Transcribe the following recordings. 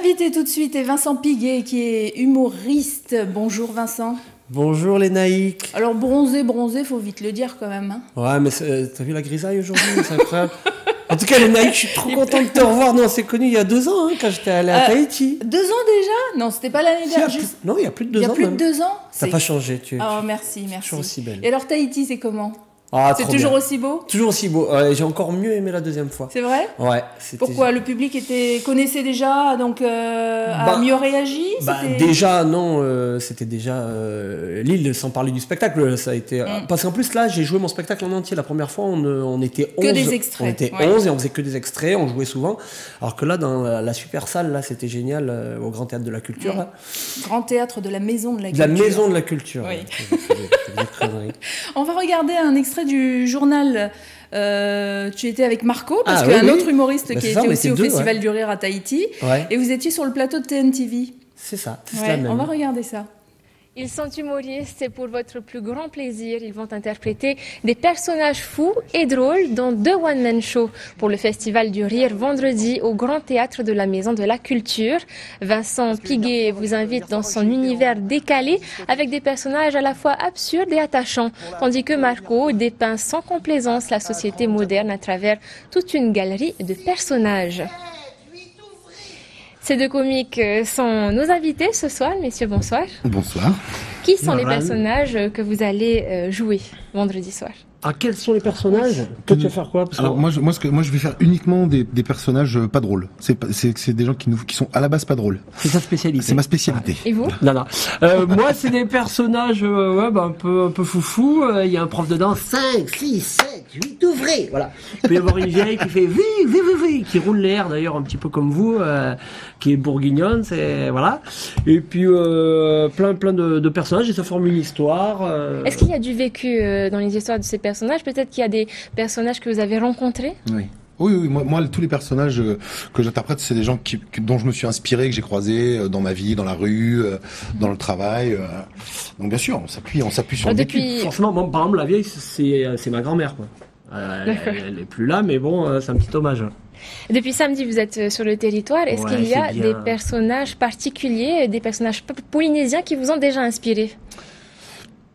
invité tout de suite est Vincent Piguet, qui est humoriste. Bonjour Vincent. Bonjour les naïcs. Alors bronzé, faut vite le dire quand même. Hein. Ouais, mais t'as vu la grisaille aujourd'hui? C'est incroyable. En tout cas, les naïcs, je suis trop content de te revoir. Non, on s'est connus il y a 2 ans, hein, quand j'étais allé à Tahiti. 2 ans déjà? Non, c'était pas l'année dernière. Non, il y a plus de 2 ans. Il y a plus de 2 ans? T'as pas changé, tu es. Oh, merci. Toujours aussi belle. Et alors Tahiti, c'est comment? Ah, c'est toujours bien. aussi beau? Toujours aussi beau. J'ai encore mieux aimé la deuxième fois. C'est vrai? Ouais. Pourquoi? Le public connaissait déjà, donc a mieux réagi? Déjà, non, c'était déjà l'île, sans parler du spectacle. Ça a été parce qu'en plus là, j'ai joué mon spectacle en entier. La première fois, on était 11. Que des extraits. On était 11 et on faisait que des extraits. On jouait souvent. Alors que là, dans la super salle, là, c'était génial au Grand Théâtre de la Culture. Là. Grand Théâtre de la Maison de la Culture. La Maison de la Culture. Oui. On va regarder un extrait du journal. Tu étais avec Marco, parce qu'un autre humoriste qui était aussi au Festival du Rire à Tahiti. Ouais. Et vous étiez sur le plateau de TNTV. C'est ça, la même. On va regarder ça. Ils sont humoristes et pour votre plus grand plaisir, ils vont interpréter des personnages fous et drôles dans 2 one-man shows pour le Festival du Rire vendredi au Grand Théâtre de la Maison de la Culture. Vincent Piguet vous invite dans son univers décalé avec des personnages à la fois absurdes et attachants, tandis que Marco dépeint sans complaisance la société moderne à travers toute une galerie de personnages. Ces 2 comiques sont nos invités ce soir. Messieurs, bonsoir. Bonsoir. Qui sont les personnages que vous allez jouer vendredi soir? Ah, quels sont les personnages? Toi, tu vas faire quoi? Alors moi, je vais faire uniquement des personnages pas drôles. C'est des gens qui sont à la base pas drôles. C'est sa spécialité. C'est ma spécialité. Et vous? Non. Moi, c'est des personnages un peu foufou. Il y a un prof de danse, 5, 6, 7, 8, ouvrez. Voilà. Il peut y avoir une vieille qui fait vi, qui roule l'air d'ailleurs un petit peu comme vous, qui est bourguignonne, voilà. Et puis plein de personnages et ça forme une histoire. Est-ce qu'il y a du vécu dans les histoires de ces personnages? Peut-être qu'il y a des personnages que vous avez rencontrés? Oui. Moi, tous les personnages que j'interprète, c'est des gens dont je me suis inspiré, que j'ai croisés dans ma vie, dans la rue, dans le travail. Donc bien sûr, on s'appuie sur le vécu. Forcément, moi, par exemple, la vieille, c'est ma grand-mère, quoi. Elle est plus là, mais bon, c'est un petit hommage. Depuis samedi, vous êtes sur le territoire. Est-ce qu'il y a des personnages particuliers, des personnages polynésiens qui vous ont déjà inspiré?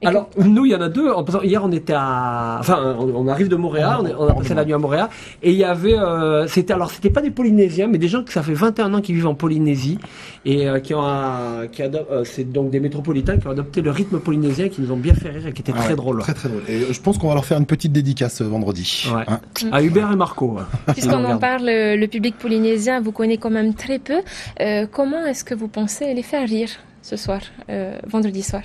Alors, nous, il y en a 2. Hier, on était on arrive de Montréal, on a passé la nuit à Montréal, et il y avait, c'était pas des Polynésiens, mais des gens que ça fait 21 ans qui vivent en Polynésie, et c'est donc des métropolitains qui ont adopté le rythme polynésien, qui nous ont bien fait rire et qui étaient très drôles. Très, très drôle. Et je pense qu'on va leur faire une petite dédicace vendredi. Ouais. À Hubert et Marco. Puisqu'on en parle, le public polynésien vous connaît quand même très peu. Comment est-ce que vous pensez les faire rire ce soir, vendredi soir?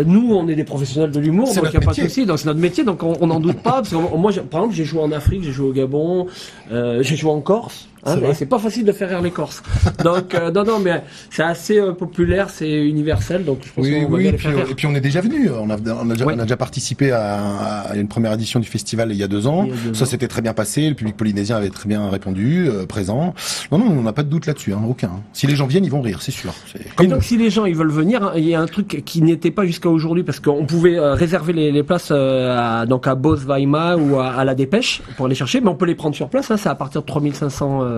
Nous, on est des professionnels de l'humour, donc il n'y a pas de souci. C'est notre métier, donc on n'en doute pas. Parce que moi, par exemple, j'ai joué en Afrique, j'ai joué au Gabon, j'ai joué en Corse. C'est pas facile de faire rire les Corses. Donc, non, mais c'est assez populaire, c'est universel, donc je pense qu'on va bien les faire rire. Et puis on est déjà venu. On a déjà participé à une première édition du festival il y a 2 ans. Ça s'était très bien passé. Le public polynésien avait très bien répondu, présent. Non, on n'a pas de doute là-dessus, aucun. Si les gens viennent, ils vont rire, c'est sûr. Et donc, si les gens ils veulent venir, il y a un truc qui n'était pas jusqu'à aujourd'hui parce qu'on pouvait réserver les places à Boz Vaima ou à la Dépêche pour aller chercher, mais on peut les prendre sur place. C'est à partir de 3500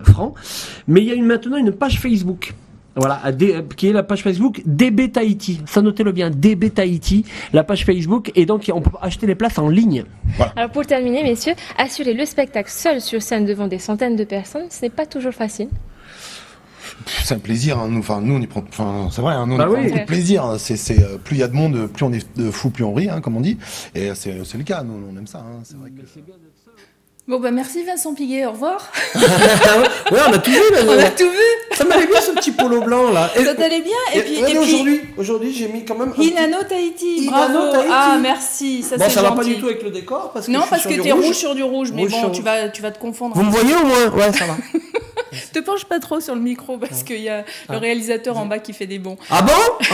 francs. Mais il y a maintenant une page Facebook. Voilà, qui est la page Facebook DB Tahiti. Ça, notez-le bien, DB Tahiti, la page Facebook. Et donc, on peut acheter les places en ligne. Voilà. Alors, pour terminer, messieurs, assurer le spectacle seul sur scène devant des centaines de personnes, ce n'est pas toujours facile. C'est un plaisir, nous on y prend, c'est vrai, nous on y prend beaucoup de plaisir. Plus il y a de monde, plus on est de fou, plus on rit, comme on dit. Et c'est le cas, nous on aime ça. C'est vrai que Bon merci Vincent Piguet, au revoir. Ouais, on a tout vu. On a tout vu. Ça m'allait bien ce petit polo blanc là. Ça t'allait bien. Et puis aujourd'hui j'ai mis quand même. Hinano Tahiti. Bravo. Tahiti. Ah merci, ça c'est ça gentil. va pas du tout avec le décor parce que non parce que t'es rouge sur du rouge, mais bon tu vas te confondre. Vous me voyez au moins? Ouais, ça va. Te penche pas trop sur le micro parce qu'il y a le réalisateur en bas qui fait des bons. Ah bon?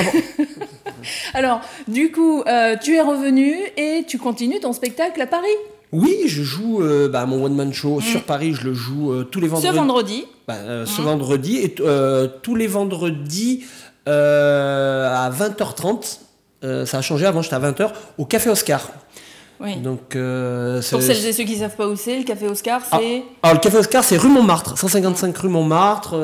Alors du coup tu es revenu et tu continues ton spectacle à Paris. Oui, je joue mon one-man show sur Paris, je le joue tous les vendredis. Ce vendredi. Ce vendredi, et tous les vendredis à 20h30. Ça a changé, avant j'étais à 20h, au Café Oscar. Oui. Donc, pour celles et ceux qui ne savent pas où c'est, le Café Oscar, c'est... Alors, le Café Oscar, c'est rue Montmartre, 155 rue Montmartre,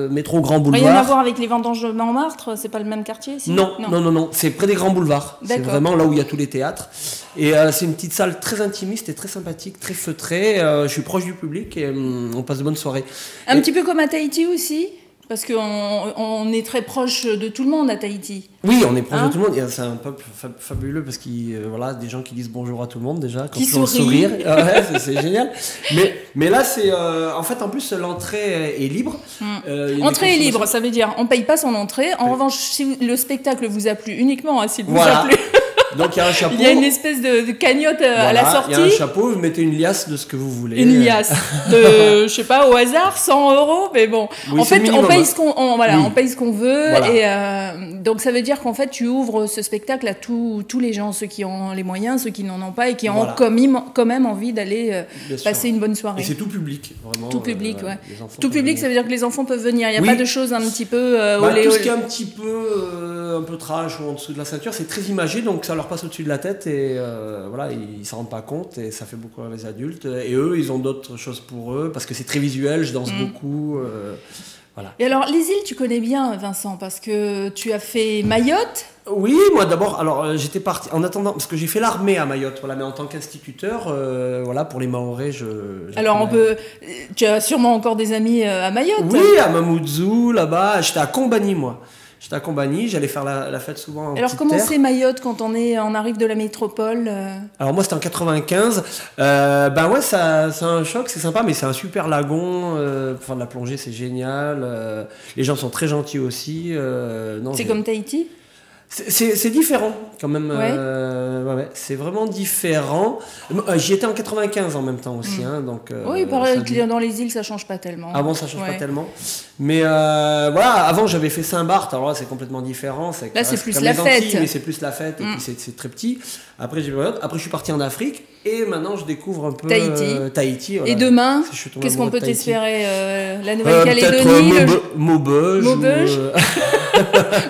métro Grand Boulevard. Rien à voir avec les vendanges de Montmartre, c'est pas le même quartier ici? Non, c'est près des Grands Boulevards. C'est vraiment là où il y a tous les théâtres. Et c'est une petite salle très intimiste et très sympathique, très feutrée. Je suis proche du public et on passe de bonnes soirées. Un petit peu comme à Tahiti aussi? Parce qu'on est très proche de tout le monde à Tahiti. Oui, on est proche de tout le monde. C'est un peuple fabuleux parce qu'il voilà, des gens qui disent bonjour à tout le monde déjà. Qui sourient. Ouais, c'est génial. Mais là, c'est en fait, en plus, l'entrée est libre. Entrée est libre, ça veut dire on ne paye pas son entrée. En revanche, si le spectacle vous a plu, uniquement s'il vous a plu. Donc il y a un chapeau. Il y a une espèce de cagnotte à la sortie. Il y a un chapeau, vous mettez une liasse de ce que vous voulez. Une liasse de, je sais pas, au hasard, 100 €, mais bon. Oui, en fait, on paye ce qu'on, on paye ce qu'on veut. Voilà. Et donc ça veut dire qu'en fait, tu ouvres ce spectacle à tous les gens, ceux qui ont les moyens, ceux qui n'en ont pas et qui ont quand même envie d'aller passer une bonne soirée. Et c'est tout public, vraiment. Tout public, ouais. Tout public, ça veut dire que les enfants peuvent venir. Il n'y a pas de choses un petit peu tout ce qui est un petit peu un peu trash ou en dessous de la ceinture, c'est très imagé, donc ça leur passe au-dessus de la tête et voilà, ils s'en rendent pas compte et ça fait beaucoup rire les adultes. Et eux, ils ont d'autres choses pour eux parce que c'est très visuel, je danse beaucoup. Voilà. Et alors, les îles, tu connais bien, Vincent, parce que tu as fait Mayotte. Oui, moi d'abord, alors j'étais parti en attendant parce que j'ai fait l'armée à Mayotte, voilà, mais en tant qu'instituteur, voilà, pour les Mahorais, alors tu as sûrement encore des amis à Mayotte. Oui, à Mamoudzou, là-bas, j'étais à Combani, moi. J'étais à Combani, j'allais faire la fête souvent en Alors comment c'est Mayotte quand on arrive de la métropole Alors moi c'était en 95, ben ouais, c'est un choc, c'est sympa, mais c'est un super lagon, pour faire de la plongée c'est génial, les gens sont très gentils aussi. C'est comme Tahiti ? C'est différent quand même, ouais. C'est vraiment différent. J'y étais en 95 en même temps aussi, hein, donc. Oui, pareil que dans les îles ça change pas tellement. Ah bon, ça change pas tellement. Mais voilà, avant j'avais fait Saint-Barth, alors là c'est complètement différent. Là c'est plus la fête. Mais c'est plus la fête et puis c'est très petit. Après je suis parti en Afrique et maintenant je découvre un peu Tahiti. Voilà. Et demain, qu'est-ce qu'on peut t'espérer la Nouvelle-Calédonie, Maubeuge.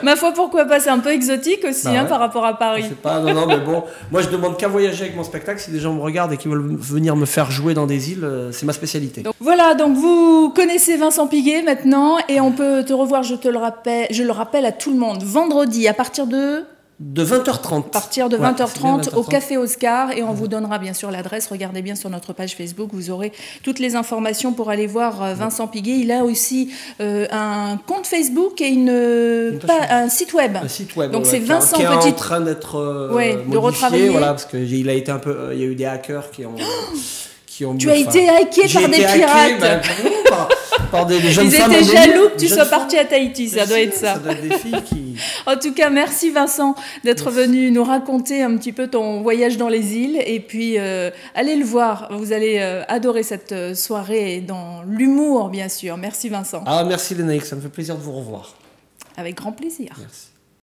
Ma foi, pourquoi pas, c'est un peu exotique aussi par rapport à Paris. Je sais pas, non, mais bon, moi je demande qu'à voyager avec mon spectacle. Si des gens me regardent et qui veulent venir me faire jouer dans des îles, c'est ma spécialité. Donc, voilà, donc vous connaissez Vincent Piguet maintenant et on peut te revoir, je le rappelle à tout le monde, vendredi à partir de 20h30. À partir de 20h30 au Café Oscar et on vous donnera bien sûr l'adresse. Regardez bien sur notre page Facebook, vous aurez toutes les informations pour aller voir Vincent Piguet. Il a aussi un compte Facebook et un site web. Un site web. Donc c'est Vincent qui est Petit. en train d'être de retravailler. Voilà, parce que il a été un peu, il y a eu des hackers qui ont. Tu as été hacké par des pirates. Par des jeunes Ils femmes. Ils étaient jaloux que tu sois parti à Tahiti, ça doit être ça. Ça doit être des filles qui... En tout cas, merci Vincent d'être venu nous raconter un petit peu ton voyage dans les îles. Et puis, allez le voir, vous allez adorer cette soirée dans l'humour, bien sûr. Merci Vincent. Merci Lénaïque, ça me fait plaisir de vous revoir. Avec grand plaisir. Merci.